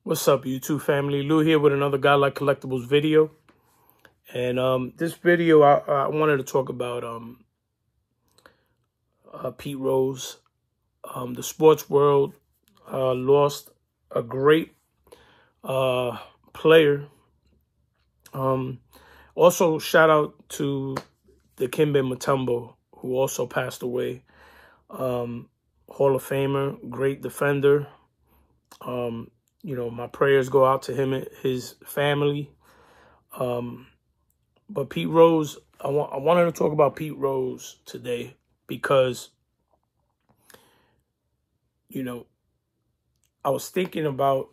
What's up, YouTube family? Lou here with another Guy Like Collectibles video. And this video, I wanted to talk about Pete Rose. The sports world lost a great player. Also, shout out to the Kimbe Mutombo, who also passed away. Hall of Famer, great defender. You know, my prayers go out to him and his family. But Pete Rose, I wanted to talk about Pete Rose today because, you know, I was thinking about,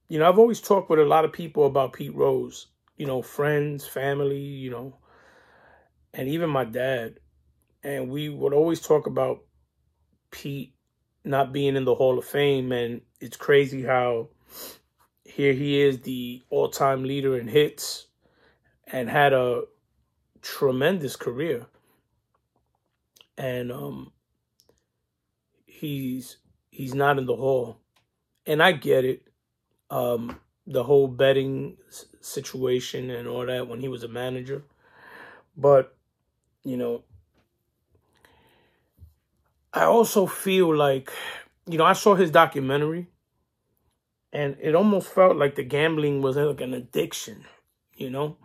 you know, I've always talked with a lot of people about Pete Rose, you know, friends, family, you know, and even my dad. And we would always talk about Pete not being in the Hall of Fame. And it's crazy how here he is, the all-time leader in hits, and had a tremendous career. And he's not in the Hall. And I get it. The whole betting situation and all that when he was a manager. But, you know, I also feel like, you know, I saw his documentary and it almost felt like the gambling was like an addiction, you know?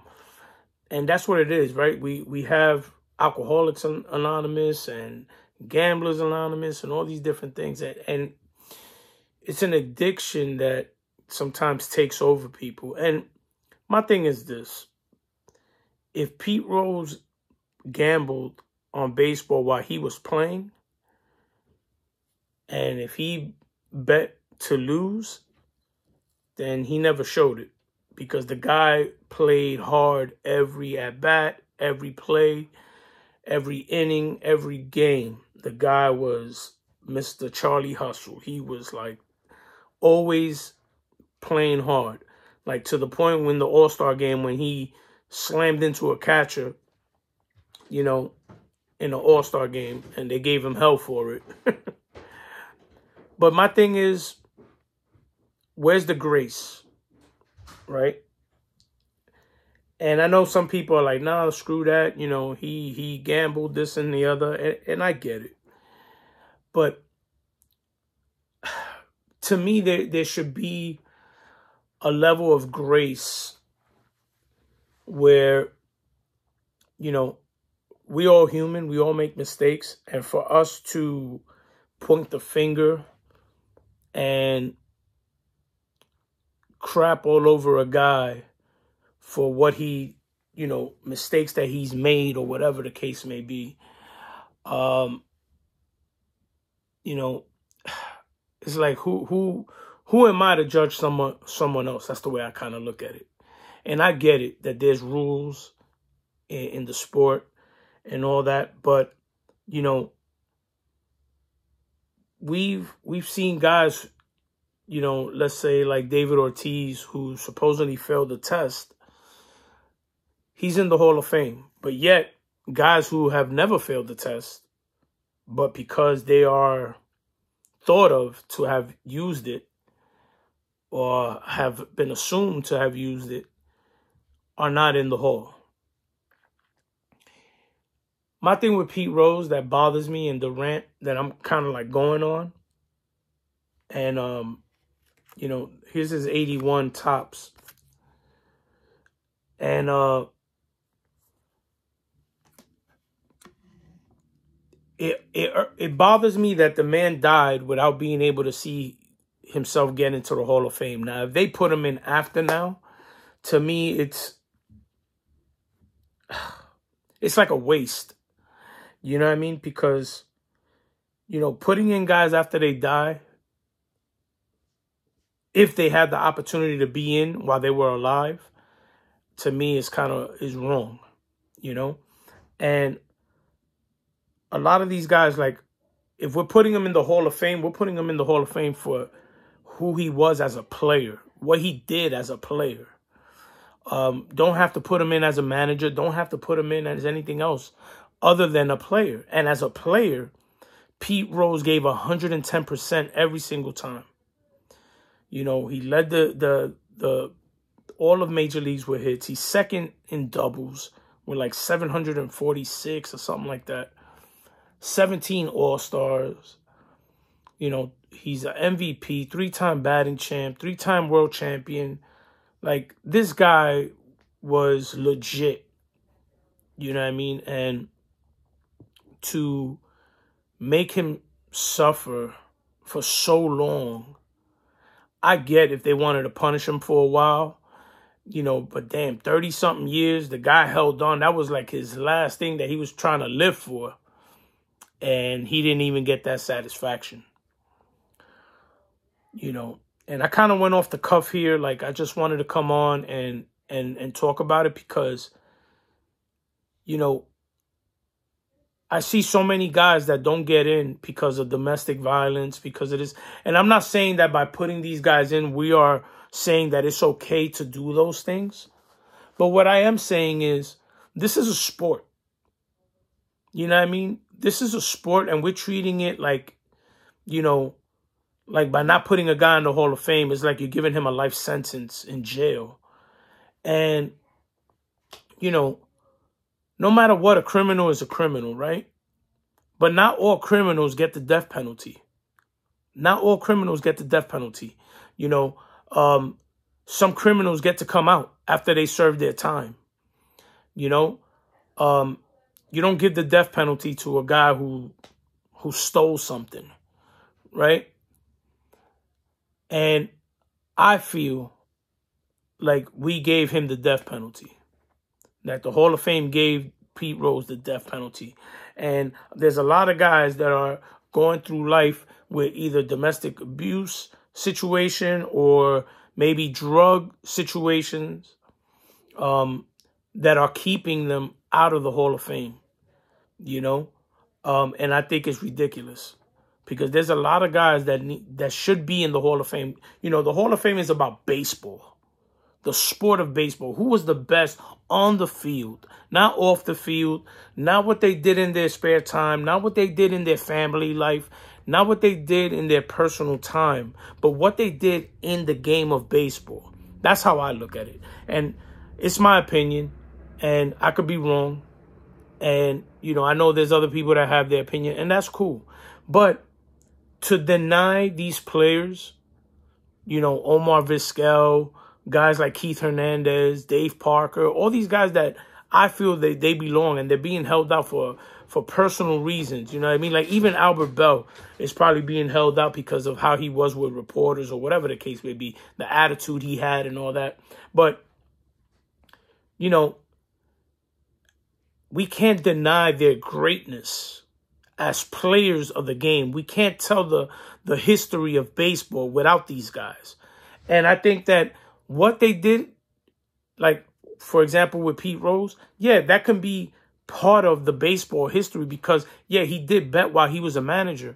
And that's what it is, right? We have Alcoholics Anonymous and Gamblers Anonymous and all these different things. And it's an addiction that sometimes takes over people. And my thing is this. If Pete Rose gambled on baseball while he was playing, and if he bet to lose, then he never showed it. Because the guy played hard every at-bat, every play, every inning, every game. The guy was Mr. Charlie Hustle. He was like always playing hard. Like to the point when the All-Star game, when he slammed into a catcher, you know, in the All-Star game, and they gave him hell for it. But my thing is, where's the grace, right? And I know some people are like, nah, screw that. You know, he gambled this and the other, and I get it. But to me, there should be a level of grace where, you know, we all human, we all make mistakes, and for us to point the finger and crap all over a guy for what he, you know, mistakes that he's made or whatever the case may be. You know, it's like who am I to judge someone else? That's the way I kind of look at it. And I get it that there's rules in the sport and all that, but you know, we've seen guys, you know, let's say like David Ortiz, who supposedly failed the test. He's in the Hall of Fame. But yet, guys who have never failed the test, but because they are thought of to have used it or have been assumed to have used it, are not in the Hall. My thing with Pete Rose that bothers me and the rant that I'm kind of like going on, and you know, here's his 81 tops. And it bothers me that the man died without being able to see himself get into the Hall of Fame. Now, if they put him in after now, to me, it's like a waste. You know what I mean? Because, you know, putting in guys after they die, if they had the opportunity to be in while they were alive, to me, is wrong, you know? And a lot of these guys, like, if we're putting him in the Hall of Fame, we're putting him in the Hall of Fame for who he was as a player, what he did as a player. Don't have to put him in as a manager. Don't have to put him in as anything else other than a player. And as a player, Pete Rose gave 110% every single time. You know, he led the all of major leagues with hits. He's second in doubles with like 746 or something like that. 17 All-Stars. You know, he's an MVP, 3-time batting champ, 3-time world champion. Like, this guy was legit. You know what I mean? And to make him suffer for so long, I get if they wanted to punish him for a while, you know, but damn, 30-something years, the guy held on. That was like his last thing that he was trying to live for. And he didn't even get that satisfaction. You know, and I kind of went off the cuff here. Like, I just wanted to come on and talk about it because, you know, I see so many guys that don't get in because of domestic violence, because of this. And I'm not saying that by putting these guys in, we are saying that it's okay to do those things. But what I am saying is, this is a sport. You know what I mean? This is a sport, and we're treating it like, you know, like by not putting a guy in the Hall of Fame, it's like you're giving him a life sentence in jail. And, you know, no matter what, a criminal is a criminal, right? But not all criminals get the death penalty. Not all criminals get the death penalty. You know, some criminals get to come out after they serve their time. You know, you don't give the death penalty to a guy who stole something, right? And I feel like we gave him the death penalty. That the Hall of Fame gave Pete Rose the death penalty. And there's a lot of guys that are going through life with either domestic abuse situation or maybe drug situations that are keeping them out of the Hall of Fame, you know? And I think it's ridiculous because there's a lot of guys that should be in the Hall of Fame. You know, the Hall of Fame is about baseball. The sport of baseball. Who was the best on the field, not off the field, not what they did in their spare time, not what they did in their family life, not what they did in their personal time, but what they did in the game of baseball. That's how I look at it. And it's my opinion, and I could be wrong. And, you know, I know there's other people that have their opinion, and that's cool. But to deny these players, you know, Omar Vizquel, guys like Keith Hernandez, Dave Parker, all these guys that I feel they belong and they're being held out for personal reasons. You know what I mean? Like even Albert Bell is probably being held out because of how he was with reporters or whatever the case may be, the attitude he had and all that. But, you know, we can't deny their greatness as players of the game. We can't tell the history of baseball without these guys. And I think that what they did, like, for example, with Pete Rose, yeah, that can be part of the baseball history because, yeah, he did bet while he was a manager.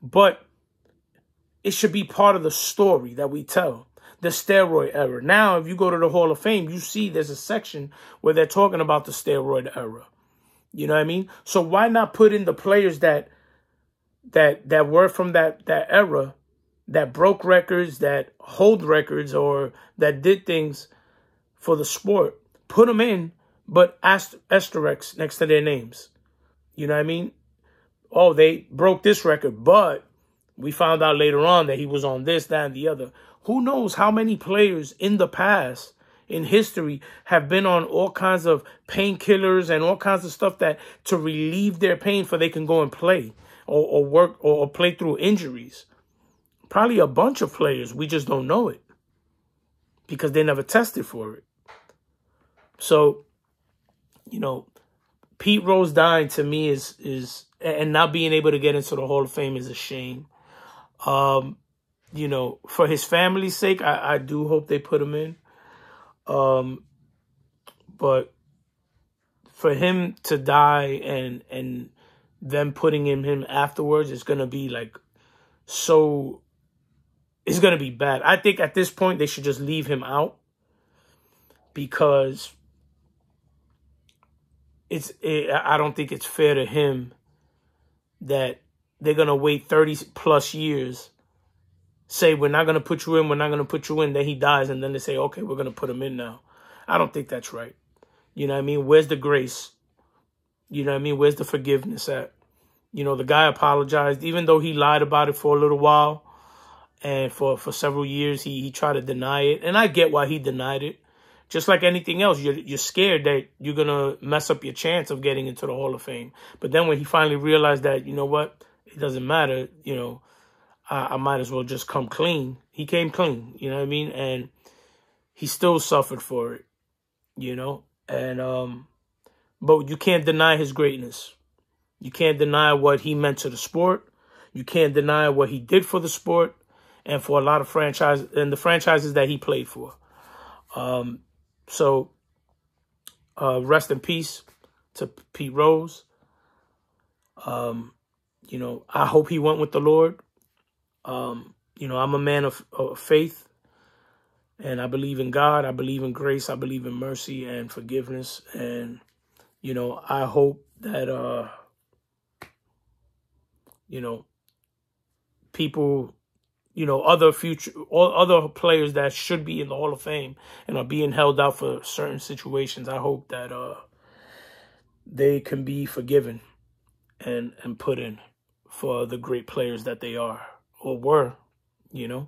But it should be part of the story that we tell, the steroid era. Now, if you go to the Hall of Fame, you see there's a section where they're talking about the steroid era. You know what I mean? So why not put in the players that were from that era, that broke records, that hold records, or that did things for the sport? Put them in, but asterisks next to their names. You know what I mean? Oh, they broke this record, but we found out later on that he was on this, that, and the other. Who knows how many players in the past, in history, have been on all kinds of painkillers and all kinds of stuff that to relieve their pain so they can go and play or work or play through injuries. Probably a bunch of players. We just don't know it because they never tested for it. So, you know, Pete Rose dying to me is and not being able to get into the Hall of Fame is a shame. You know, for his family's sake, I do hope they put him in. But for him to die and them putting him afterwards is going to be like so... It's going to be bad. I think at this point they should just leave him out because I don't think it's fair to him that they're going to wait 30 plus years say, we're not going to put you in, we're not going to put you in, then he dies, and then they say, okay, we're going to put him in now. I don't think that's right. You know what I mean? Where's the grace? You know what I mean? Where's the forgiveness at? You know, the guy apologized, even though he lied about it for a little while, and for several years, he tried to deny it. And I get why he denied it. Just like anything else, you're scared that you're going to mess up your chance of getting into the Hall of Fame. But then when he finally realized that, you know what, it doesn't matter, you know, I might as well just come clean. He came clean, you know what I mean? And he still suffered for it, you know? And, but you can't deny his greatness. You can't deny what he meant to the sport. You can't deny what he did for the sport and for a lot of franchises and the franchises that he played for. So rest in peace to Pete Rose. You know, I hope he went with the Lord. You know, I'm a man of faith, and I believe in God. I believe in grace. I believe in mercy and forgiveness. And, you know, I hope that, you know, people, you know, other players that should be in the Hall of Fame and are being held out for certain situations, I hope that they can be forgiven and put in for the great players that they are or were, you know.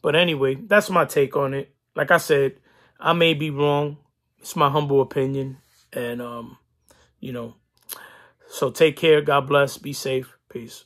But anyway, that's my take on it. Like I said, I may be wrong. It's my humble opinion. And, you know, so take care. God bless. Be safe. Peace.